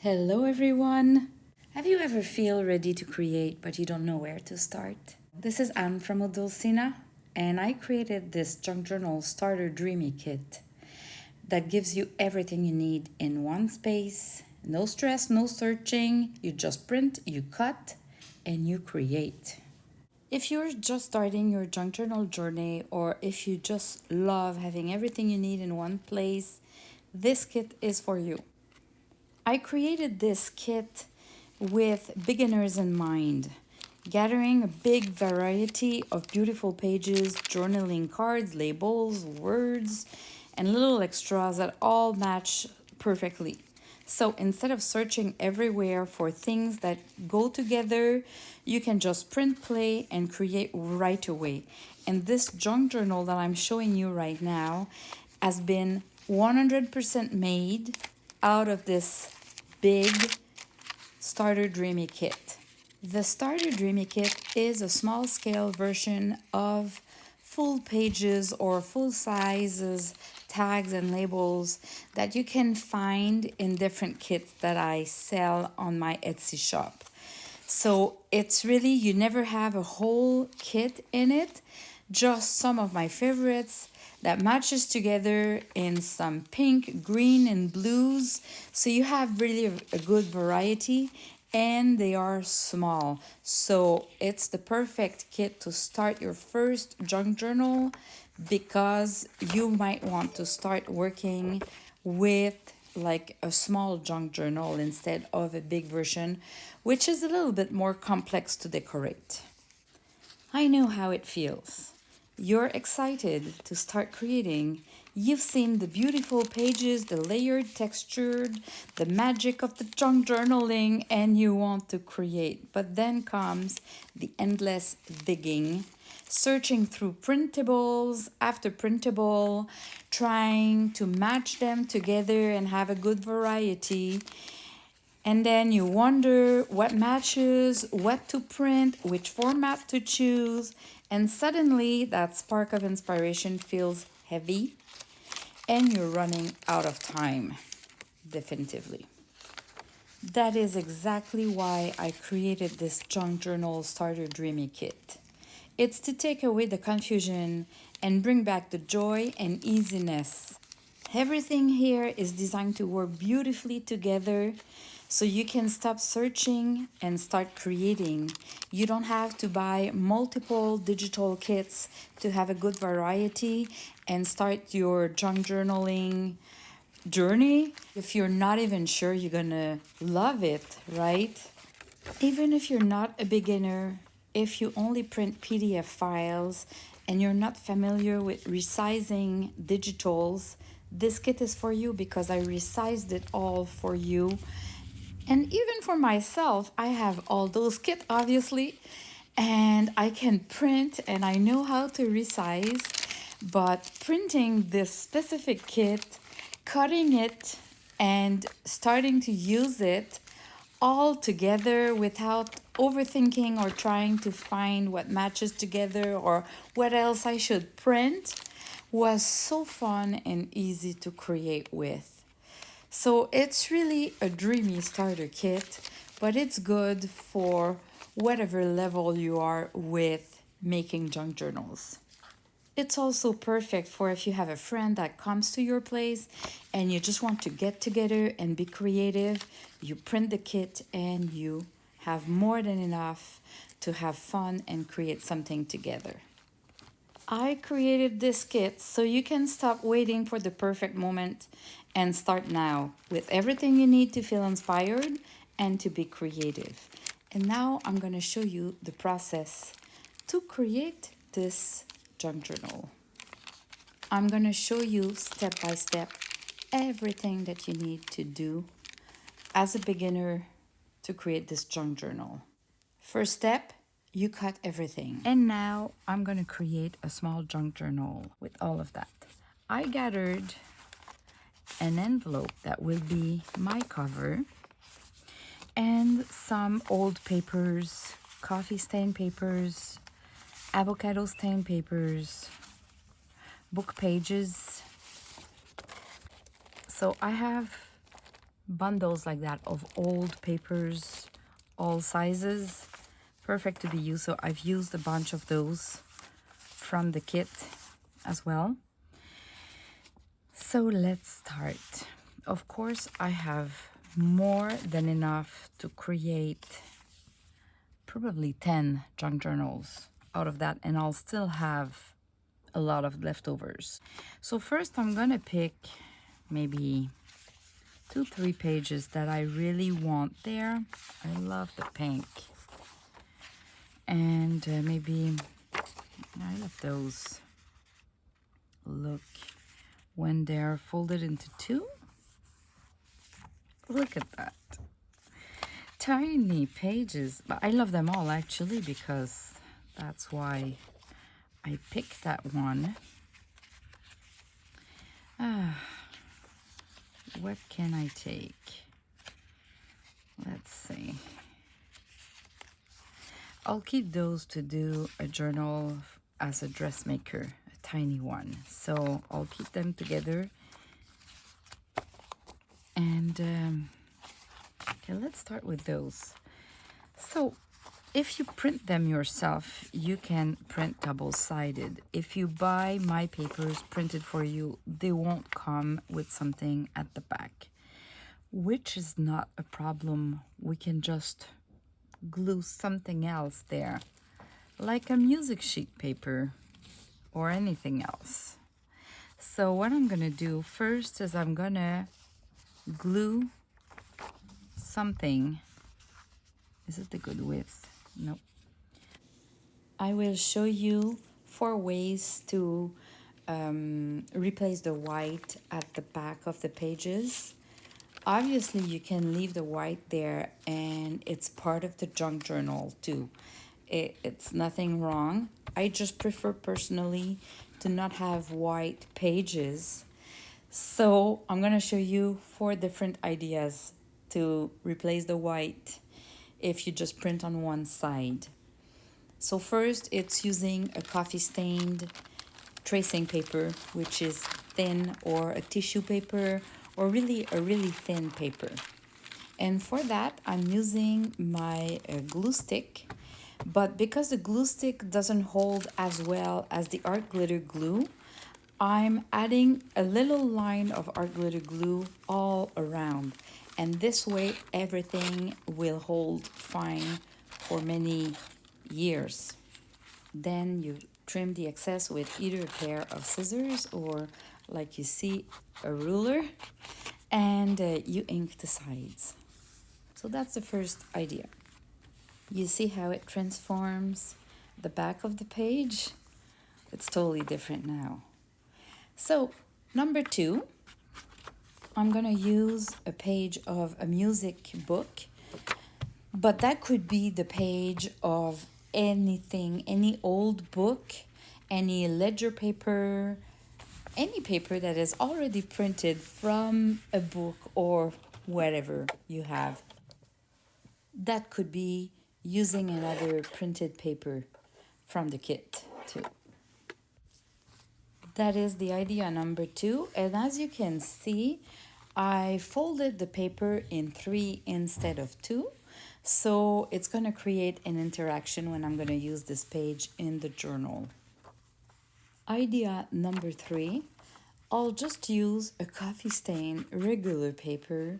Hello everyone! Have you ever feel ready to create but you don't know where to start? This is Anne from Odulcina and I created this junk journal Starter Dreamy kit that gives you everything you need in one space. No stress, no searching, you just print, you cut, and you create. If you're just starting your junk journal journey or if you just love having everything you need in one place, this kit is for you. I created this kit with beginners in mind, gathering a big variety of beautiful pages, journaling cards, labels, words, and little extras that all match perfectly. So instead of searching everywhere for things that go together, you can just print, play, and create right away. And this junk journal that I'm showing you right now has been 100% made out of this big Starter Dreamy kit. The Starter Dreamy kit is a small scale version of full pages or full sizes tags and labels that you can find in different kits that I sell on my Etsy shop. So it's really, you never have a whole kit in it, just some of my favorites that matches together in some pink, green, and blues. So you have really a good variety and they are small. So it's the perfect kit to start your first junk journal because you might want to start working with like a small junk journal instead of a big version, which is a little bit more complex to decorate. I know how it feels. You're excited to start creating. You've seen the beautiful pages, the layered textured, the magic of the junk journaling, and you want to create. But then comes the endless digging, searching through printables after printable, trying to match them together and have a good variety. And then you wonder what matches, what to print, which format to choose, and suddenly that spark of inspiration feels heavy and you're running out of time, definitively. That is exactly why I created this junk journal Starter Dreamy kit. It's to take away the confusion and bring back the joy and easiness. Everything here is designed to work beautifully together so you can stop searching and start creating. You don't have to buy multiple digital kits to have a good variety and start your junk journaling journey if you're not even sure you're gonna love it, right? Even if you're not a beginner, if you only print PDF files and you're not familiar with resizing digitals, this kit is for you because I resized it all for you. And even for myself, I have all those kits obviously, and I can print and I know how to resize, but printing this specific kit, cutting it and starting to use it all together without overthinking or trying to find what matches together or what else I should print was so fun and easy to create with. So it's really a dreamy starter kit, but it's good for whatever level you are with making junk journals. It's also perfect for if you have a friend that comes to your place and you just want to get together and be creative. You print the kit and you have more than enough to have fun and create something together. I created this kit so you can stop waiting for the perfect moment and start now with everything you need to feel inspired and to be creative. And now I'm going to show you the process to create this junk journal. I'm going to show you step by step everything that you need to do as a beginner to create this junk journal. First step, you cut everything. And now I'm going to create a small junk journal with all of that. I gathered an envelope that will be my cover and some old papers, coffee stain papers, avocado stain papers, book pages. So I have bundles like that of old papers, all sizes, perfect to be used. So I've used a bunch of those from the kit as well. So let's start. Of course, I have more than enough to create probably 10 junk journals out of that, and I'll still have a lot of leftovers. So first I'm gonna pick maybe 2-3 pages that I really want there. I love the pink. And maybe I love those. Look, when they're folded into two. Look at that. Tiny pages. But I love them all actually, because that's why I picked that one. What can I take? Let's see. I'll keep those to do a journal as a dressmaker, a tiny one. So I'll keep them together. And okay, let's start with those. So if you print them yourself, you can print double-sided. If you buy my papers printed for you, they won't come with something at the back, which is not a problem. We can just glue something else there, like a music sheet paper or anything else. So what I'm gonna do first is I'm gonna glue something. Is it the good width? Nope. I will show you 4 ways to replace the white at the back of the pages. Obviously, you can leave the white there, and it's part of the junk journal too. It's nothing wrong. I just prefer personally to not have white pages. So I'm gonna show you 4 different ideas to replace the white if you just print on one side. So first, it's using a coffee stained tracing paper, which is thin, or a tissue paper, or really a really thin paper. And for that, I'm using my glue stick, but because the glue stick doesn't hold as well as the art glitter glue, I'm adding a little line of art glitter glue all around. And this way, everything will hold fine for many years. Then you trim the excess with either a pair of scissors or, like you see, a ruler, and you ink the sides. So that's the first idea. You see how it transforms the back of the page? It's totally different now. So number 2, I'm gonna use a page of a music book, but that could be the page of anything, any old book, any ledger paper, any paper that is already printed from a book or whatever you have. That could be using another printed paper from the kit too. That is the idea number 2. And as you can see, I folded the paper in 3 instead of 2. So it's going to create an interaction when I'm going to use this page in the journal. Idea number 3, I'll just use a coffee stain regular paper.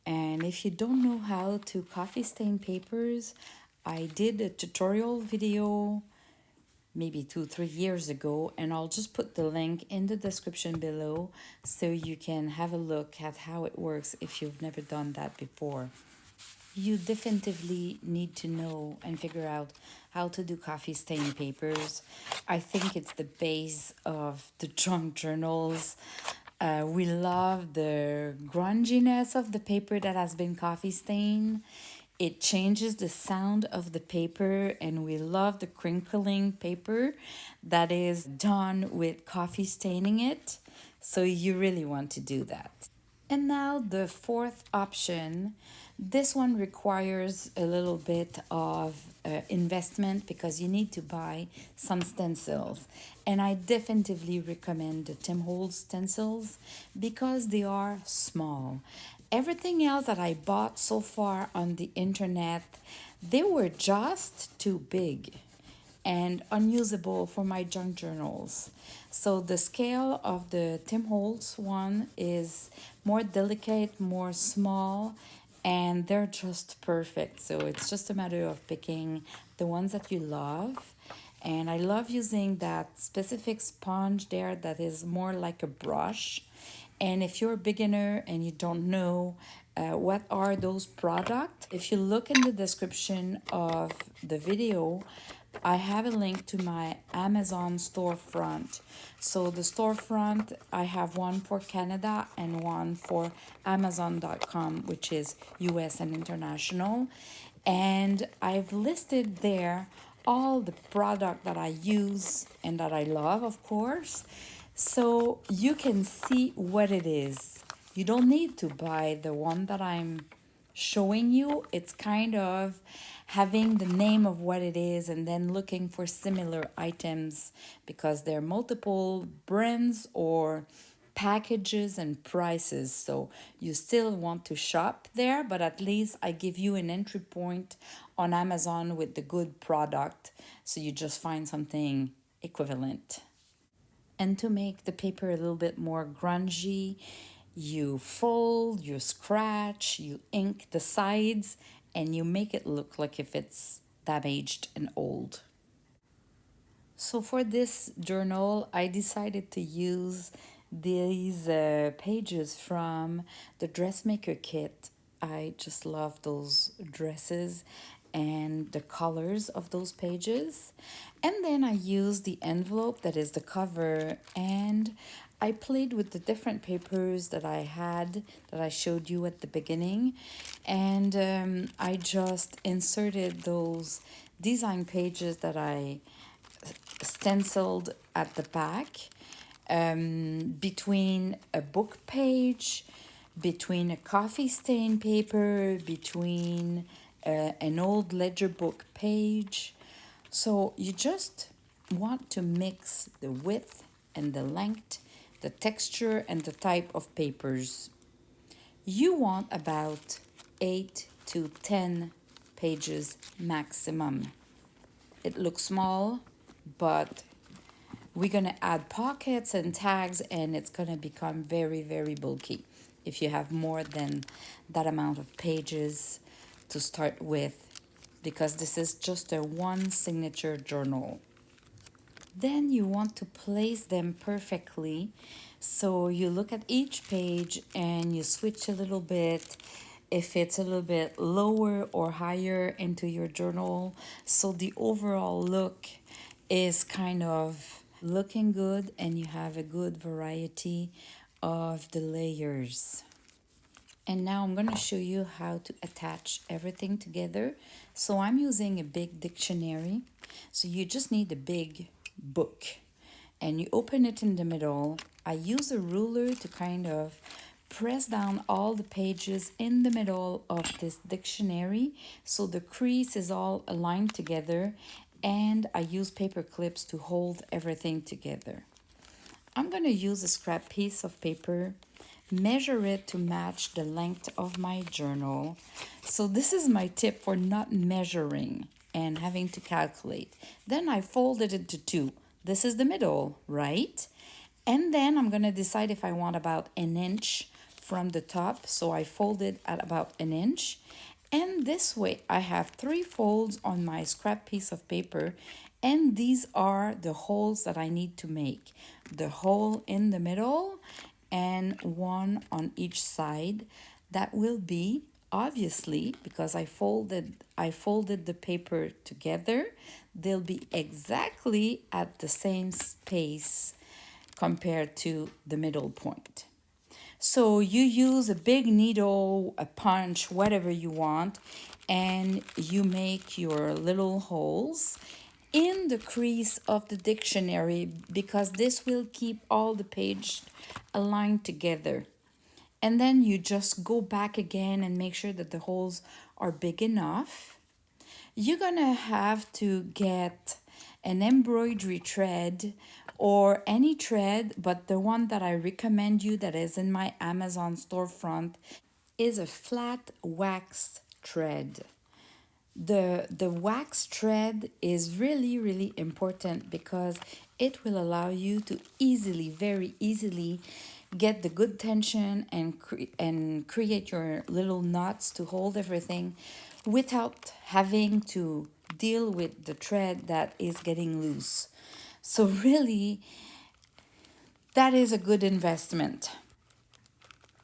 And if you don't know how to coffee stain papers, I did a tutorial video maybe 2-3 years ago, and I'll just put the link in the description below so you can have a look at how it works if you've never done that before. You definitively need to know and figure out how to do coffee stain papers. I think it's the base of the junk journals. We love the grunginess of the paper that has been coffee stained. It changes the sound of the paper, and we love the crinkling paper that is done with coffee staining it. So you really want to do that. And now the 4th option. This one requires a little bit of investment because you need to buy some stencils. And I definitively recommend the Tim Holtz stencils because they are small. Everything else that I bought so far on the internet, they were just too big and unusable for my junk journals. So the scale of the Tim Holtz one is more delicate, more small, and they're just perfect. So it's just a matter of picking the ones that you love. And I love using that specific sponge there that is more like a brush. And if you're a beginner and you don't know what are those products, if you look in the description of the video, I have a link to my Amazon storefront. So the storefront, I have one for Canada and one for Amazon.com, which is US and international. And I've listed there all the product that I use and that I love, of course. So you can see what it is. You don't need to buy the one that I'm showing you. It's kind of having the name of what it is and then looking for similar items because there are multiple brands or packages and prices. So you still want to shop there, but at least I give you an entry point on Amazon with the good product. So you just find something equivalent. And to make the paper a little bit more grungy, you fold, you scratch, you ink the sides, and you make it look like if it's damaged and old. So for this journal, I decided to use these pages from the dressmaker kit. I just love those dresses and the colors of those pages. And then I used the envelope that is the cover, and I played with the different papers that I had that I showed you at the beginning. And I just inserted those design pages that I stenciled at the back, between a book page, between a coffee stain paper, between an old ledger book page. So you just want to mix the width and the length, the texture and the type of papers. You want about 8 to 10 pages maximum. It looks small, but we're going to add pockets and tags and it's going to become very, very bulky if you have more than that amount of pages to start with, because this is just a one signature journal. Then you want to place them perfectly. So you look at each page and you switch a little bit if it's a little bit lower or higher into your journal. So the overall look is kind of looking good and you have a good variety of the layers. And now I'm going to show you how to attach everything together. So I'm using a big dictionary. So you just need a big book and you open it in the middle. I use a ruler to kind of press down all the pages in the middle of this dictionary so the crease is all aligned together, and I use paper clips to hold everything together. I'm going to use a scrap piece of paper, measure it to match the length of my journal. So this is my tip for not measuring and having to calculate. Then I fold it into two. This is the middle, right? And then I'm going to decide if I want about an inch from the top. So I fold it at about an inch. And this way I have 3 folds on my scrap piece of paper. And these are the holes that I need to make. The hole in the middle and one on each side. That will be, obviously, because I folded the paper together, they'll be exactly at the same space compared to the middle point. So you use a big needle, a punch, whatever you want, and you make your little holes in the crease of the dictionary because this will keep all the pages aligned together. And then you just go back again and make sure that the holes are big enough. You're gonna have to get an embroidery thread or any thread, but the one that I recommend you that is in my Amazon storefront is a flat wax thread. The wax thread is really important because it will allow you to easily, very easily, get the good tension and create your little knots to hold everything without having to deal with the thread that is getting loose. So really, that is a good investment.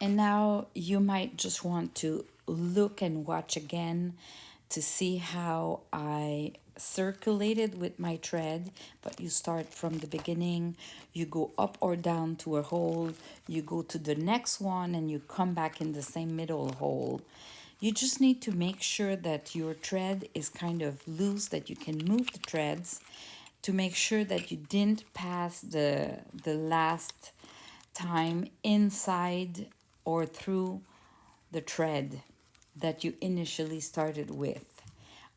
And now you might just want to look and watch again to see how I circulated with my thread, but you start from the beginning, you go up or down to a hole, you go to the next one and you come back in the same middle hole. You just need to make sure that your thread is kind of loose, that you can move the threads to make sure that you didn't pass the last time inside or through the thread that you initially started with.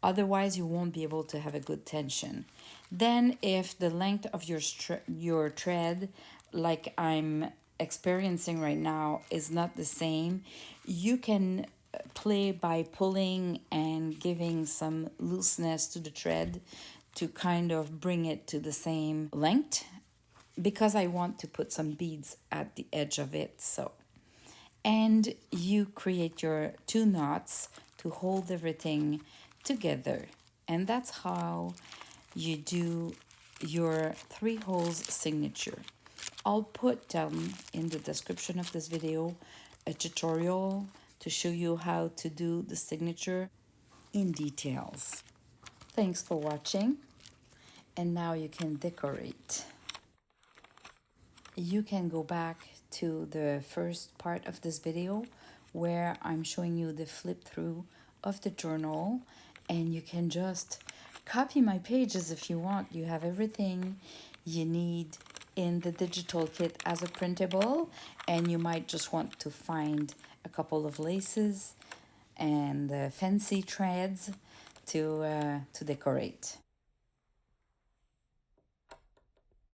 Otherwise, you won't be able to have a good tension. Then, if the length of your thread, like I'm experiencing right now, is not the same, you can play by pulling and giving some looseness to the thread to kind of bring it to the same length, because I want to put some beads at the edge of it. So, and you create your two knots to hold everything together, and that's how you do your 3 holes signature. I'll put down in the description of this video a tutorial to show you how to do the signature in details. Thanks for watching, and now you can decorate. You can go back to the first part of this video where I'm showing you the flip through of the journal, and you can just copy my pages if you want. You have everything you need in the digital kit as a printable, and you might just want to find a couple of laces and fancy threads to decorate.